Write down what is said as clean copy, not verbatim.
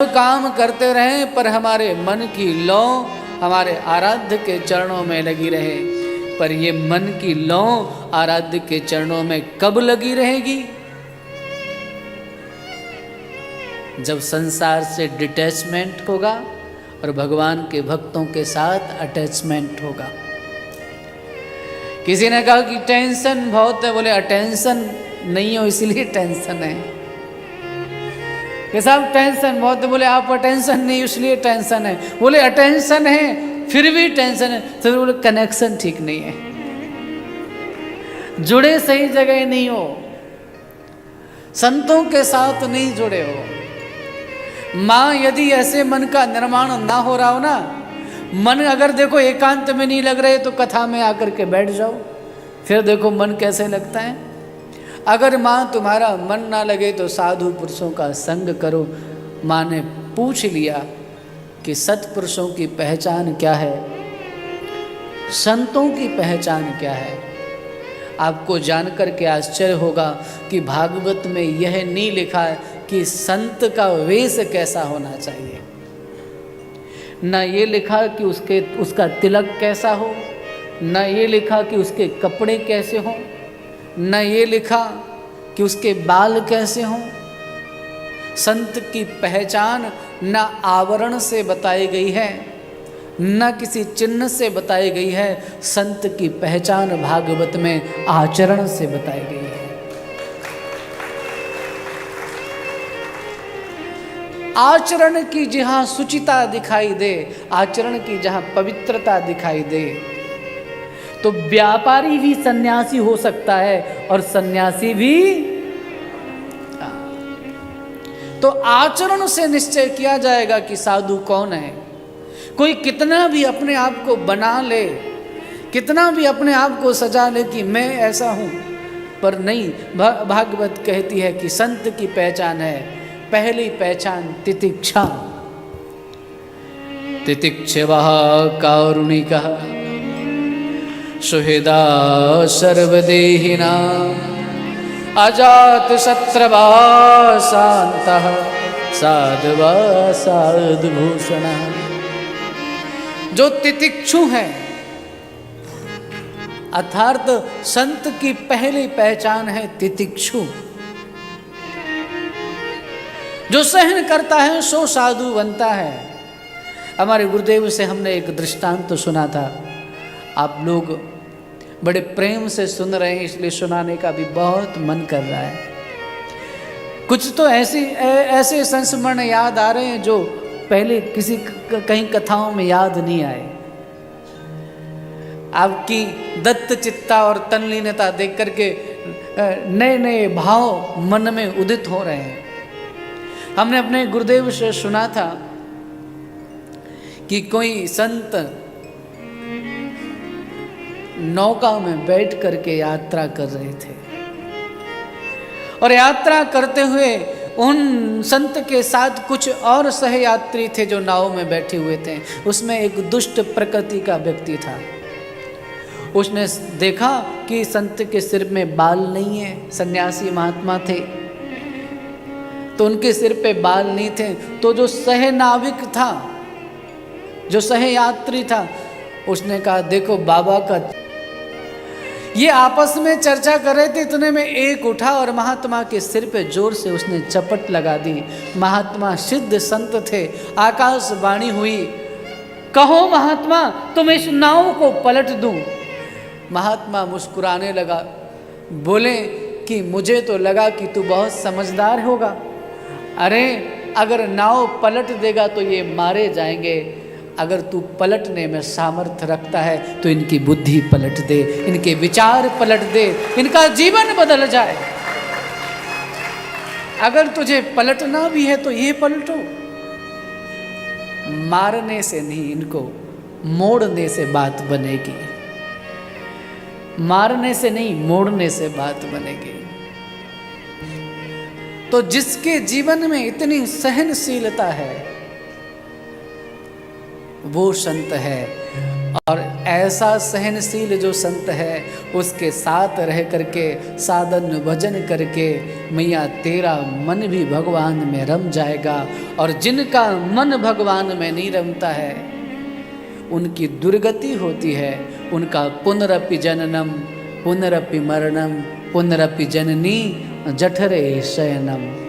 काम करते रहें पर हमारे मन की लौ हमारे आराध्य के चरणों में लगी रहे। पर ये मन की लौ आराध्य के चरणों में कब लगी रहेगी? जब संसार से डिटैचमेंट होगा और भगवान के भक्तों के साथ अटैचमेंट होगा। किसी ने कहा कि टेंशन बहुत है, बोले अटेंशन नहीं हो इसलिए टेंशन है। कि साहब टेंशन बहुत है, बोले आप अटेंशन नहीं इसलिए टेंशन है। बोले अटेंशन है फिर भी टेंशन है, तो बोले कनेक्शन ठीक नहीं है, जुड़े सही जगह नहीं हो, संतों के साथ नहीं जुड़े हो। माँ यदि ऐसे मन का निर्माण ना हो रहा हो ना, मन अगर देखो एकांत में नहीं लग रहे तो कथा में आकर के बैठ जाओ, फिर देखो मन कैसे लगता है। अगर माँ तुम्हारा मन ना लगे तो साधु पुरुषों का संग करो। माँ ने पूछ लिया कि सत्पुरुषों की पहचान क्या है, संतों की पहचान क्या है। आपको जानकर के आश्चर्य होगा कि भागवत में यह नहीं लिखा है कि संत का वेश कैसा होना चाहिए, ना ये लिखा कि उसका तिलक कैसा हो, ना ये लिखा कि उसके कपड़े कैसे हों, न ये लिखा कि उसके बाल कैसे हों। संत की पहचान न आवरण से बताई गई है, न किसी चिन्ह से बताई गई है। संत की पहचान भागवत में आचरण से बताई गई है। आचरण की जहाँ शुचिता दिखाई दे, आचरण की जहाँ पवित्रता दिखाई दे, तो व्यापारी भी सन्यासी हो सकता है और सन्यासी भी। तो आचरण से निश्चय किया जाएगा कि साधु कौन है। कोई कितना भी अपने आप को बना ले, कितना भी अपने आप को सजा ले कि मैं ऐसा हूं, पर नहीं। भागवत कहती है कि संत की पहचान है, पहली पहचान तितिक्षा। तितिक्षवः कारुणिकः सुहृदा सर्वदेहिना अजात शत्रवा शान्तः साधवा साधुभूषणः। जो तितिक्षु है, अर्थात संत की पहली पहचान है तितिक्षु। जो सहन करता है सो साधु बनता है। हमारे गुरुदेव से हमने एक दृष्टांत तो सुना था, आप लोग बड़े प्रेम से सुन रहे हैं इसलिए सुनाने का भी बहुत मन कर रहा है। कुछ तो ऐसे संस्मरण याद आ रहे हैं जो पहले किसी कहीं कथाओं में याद नहीं आए। आपकी दत्त चित्ता और तल्लीनता देख करके नए नए भाव मन में उदित हो रहे हैं। हमने अपने गुरुदेव से सुना था कि कोई संत नौका में बैठ करके यात्रा कर रहे थे और यात्रा करते हुए उन संत के साथ कुछ और सहयात्री थे जो नाव में बैठे हुए थे। उसमें एक दुष्ट प्रकृति का व्यक्ति था। उसने देखा कि संत के सिर में बाल नहीं है, सन्यासी महात्मा थे तो उनके सिर पे बाल नहीं थे। तो जो सहनाविक था, जो सहयात्री था, उसने कहा देखो बाबा का। ये आपस में चर्चा कर रहे थे, इतने में एक उठा और महात्मा के सिर पे जोर से उसने चपट लगा दी। महात्मा सिद्ध संत थे। आकाशवाणी हुई, कहो महात्मा तुम इस नाव को पलट दूं। महात्मा मुस्कुराने लगा, बोले कि मुझे तो लगा कि तू बहुत समझदार होगा। अरे अगर नाव पलट देगा तो ये मारे जाएंगे, अगर तू पलटने में सामर्थ्य रखता है तो इनकी बुद्धि पलट दे, इनके विचार पलट दे, इनका जीवन बदल जाए। अगर तुझे पलटना भी है तो ये पलटो। मारने से नहीं, इनको मोड़ने से बात बनेगी। मारने से नहीं, मोड़ने से बात बनेगी। तो जिसके जीवन में इतनी सहनशीलता है वो संत है। और ऐसा सहनशील जो संत है उसके साथ रह करके साधन भजन करके मैया तेरा मन भी भगवान में रम जाएगा। और जिनका मन भगवान में नहीं रमता है उनकी दुर्गति होती है, उनका पुनरपि जननम पुनरपि मरणम पुनरपि जननी जठरे शयनम।